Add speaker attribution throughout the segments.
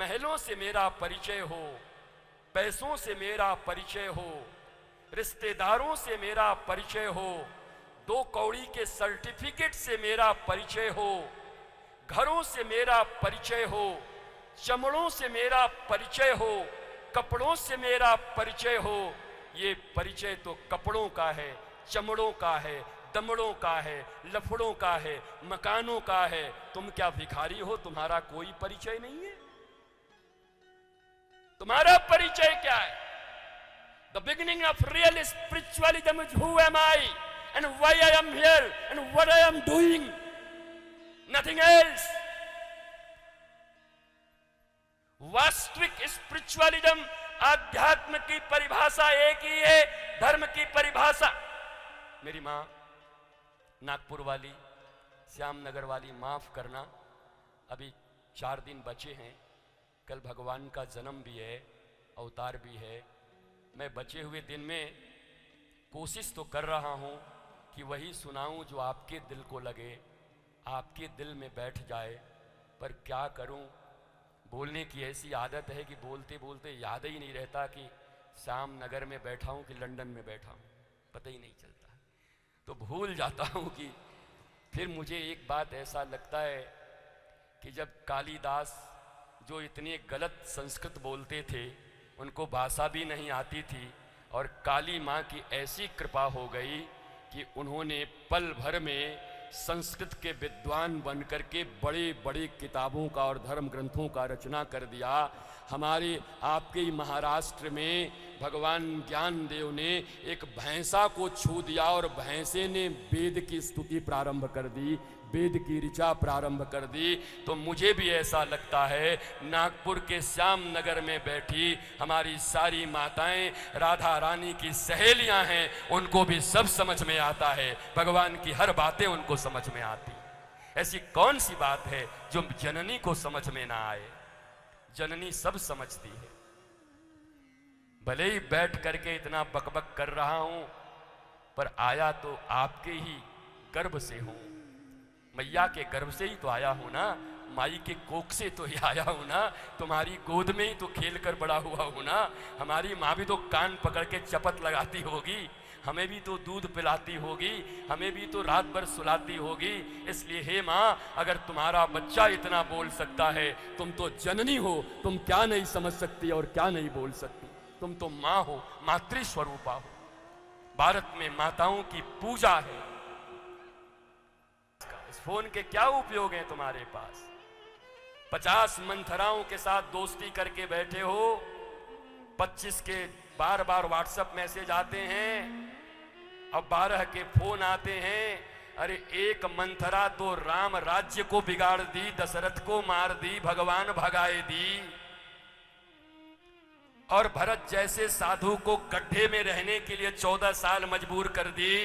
Speaker 1: महलों से मेरा परिचय हो, पैसों से मेरा परिचय हो, रिश्तेदारों से मेरा परिचय हो, 2 कौड़ी के सर्टिफिकेट से मेरा परिचय हो, घरों से मेरा परिचय हो, चमड़ों से मेरा परिचय हो, कपड़ों से मेरा परिचय हो। ये परिचय तो कपड़ों का है, चमड़ों का है, दमड़ों का है, लफड़ों का है, मकानों का है। तुम क्या भिखारी हो? तुम्हारा कोई परिचय नहीं है। तुम्हारा परिचय क्या है? The beginning of real spiritualism is who am I and why I am here and what I am doing. Nothing else. वास्तविक स्पिरिचुअलिज्म, आध्यात्म की परिभाषा एक ही है, धर्म की परिभाषा। मेरी मां नागपुर वाली, श्यामनगर वाली, माफ करना, अभी 4 दिन बचे हैं। कल भगवान का जन्म भी है, अवतार भी है। मैं बचे हुए दिन में कोशिश तो कर रहा हूं कि वही सुनाऊं जो आपके दिल को लगे, आपके दिल में बैठ जाए। पर क्या करूं, बोलने की ऐसी आदत है कि बोलते बोलते याद ही नहीं रहता कि श्यामनगर में बैठा हूं कि लंदन में बैठा हूं, पता ही नहीं चलता। तो भूल जाता हूं कि फिर मुझे एक बात ऐसा लगता है कि जब कालिदास, जो इतने गलत संस्कृत बोलते थे, उनको भाषा भी नहीं आती थी, और काली माँ की ऐसी कृपा हो गई कि उन्होंने पल भर में संस्कृत के विद्वान बनकर के बड़े बड़े किताबों का और धर्म ग्रंथों का रचना कर दिया। हमारे आपके ही महाराष्ट्र में भगवान ज्ञान देव ने एक भैंसा को छू दिया और भैंसे ने वेद की स्तुति प्रारंभ कर दी, वेद की ऋचा प्रारंभ कर दी। तो मुझे भी ऐसा लगता है नागपुर के श्यामनगर में बैठी हमारी सारी माताएं राधा रानी की सहेलियां हैं, उनको भी सब समझ में आता है, भगवान की हर बातें उनको समझ में आती। ऐसी कौन सी बात है जो जननी को समझ में ना आए? जननी सब समझती है। भले ही बैठ करके इतना बकबक कर रहा हूं, पर आया तो आपके ही गर्भ से हूं, मैया के गर्भ से ही तो आया हूं ना, माई के कोख से तो ही आया हूं ना, तुम्हारी गोद में ही तो खेल कर बड़ा हुआ हूं ना। हमारी माँ भी तो कान पकड़ के चपत लगाती होगी, हमें भी तो दूध पिलाती होगी, हमें भी तो रात भर सुलाती होगी। इसलिए हे माँ, अगर तुम्हारा बच्चा इतना बोल सकता है, तुम तो जननी हो, तुम क्या नहीं समझ सकती और क्या नहीं बोल सकती? तुम तो माँ हो, मातृ स्वरूपा हो। भारत में माताओं की पूजा है। इस फोन के क्या उपयोग हैं तुम्हारे पास? 50 मंथराओं के साथ दोस्ती करके बैठे हो, 25 के बार बार व्हाट्सएप मैसेज आते हैं, अब 12 के फोन आते हैं। अरे एक मंथरा तो राम राज्य को बिगाड़ दी, दशरथ को मार दी, भगवान भगाए दी, और भरत जैसे साधु को गड्ढे में रहने के लिए 14 साल मजबूर कर दी।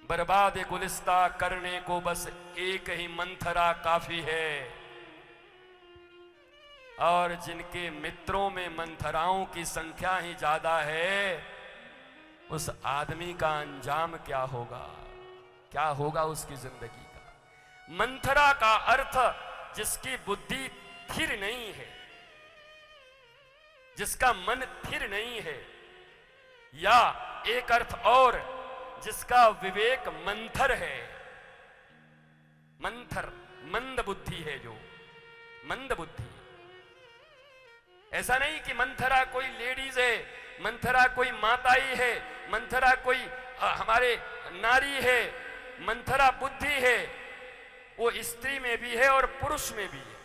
Speaker 1: बर्बाद गुलिस्ता करने को बस एक ही मंथरा काफी है, और जिनके मित्रों में मंथराओं की संख्या ही ज्यादा है, उस आदमी का अंजाम क्या होगा? क्या होगा उसकी जिंदगी का? मंथरा का अर्थ जिसकी बुद्धि थिर नहीं है, जिसका मन थिर नहीं है, या एक अर्थ और, जिसका विवेक मंथर है। मंथर मंद बुद्धि है, जो मंद बुद्धि। ऐसा नहीं कि मंथरा कोई लेडीज है, मंथरा कोई माताई है, मंथरा कोई हमारे नारी है। मंथरा बुद्धि है, वो स्त्री में भी है और पुरुष में भी है।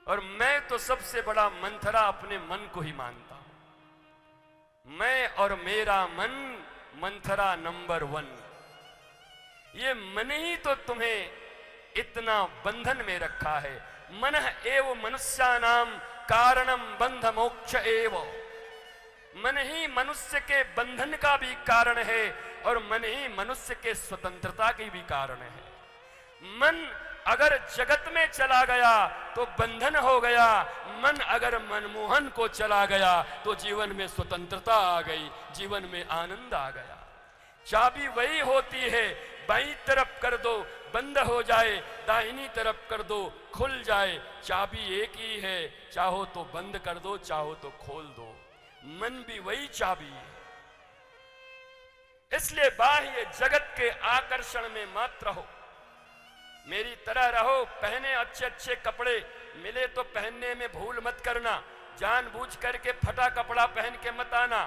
Speaker 1: और मैं तो सबसे बड़ा मंथरा अपने मन को ही मानता हूं। मैं और मेरा मन मंथरा नंबर 1। ये मन ही तो तुम्हें इतना बंधन में रखा है। मन एव मनुष्यानाम कारणम बंध मोक्ष एव। मन ही मनुष्य के बंधन का भी कारण है, और मन ही मनुष्य के स्वतंत्रता की भी कारण है। मन अगर जगत में चला गया तो बंधन हो गया, मन अगर मनमोहन को चला गया तो जीवन में स्वतंत्रता आ गई, जीवन में आनंद आ गया। चाबी वही होती है, बाईं तरफ कर दो, बंद हो जाए, दाहिनी तरफ कर दो खुल जाए, चाबी एक ही है, चाहो तो बंद कर दो, चाहो तो खोल दो, मन भी वही चाबी है। इसलिए बाह्य जगत के आकर्षण में मत रहो, मेरी तरह रहो। पहने अच्छे अच्छे कपड़े, मिले तो पहनने में भूल मत करना, जानबूझ करके फटा कपड़ा पहन के मत आना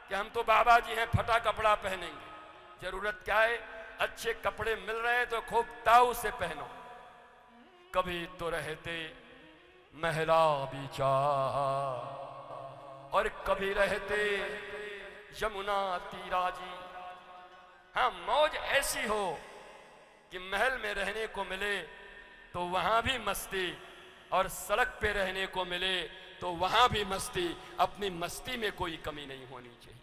Speaker 1: कि हम तो बाबा जी हैं फटा कपड़ा पहनेंगे। जरूरत क्या है, अच्छे कपड़े मिल रहे हैं तो खूब ताऊ से पहनो। कभी तो रहते महला बीचा और कभी रहते यमुना तीरा जी। हाँ, मौज ऐसी हो कि महल में रहने को मिले तो वहां भी मस्ती, और सड़क पे रहने को मिले तो वहां भी मस्ती। अपनी मस्ती में कोई कमी नहीं होनी चाहिए।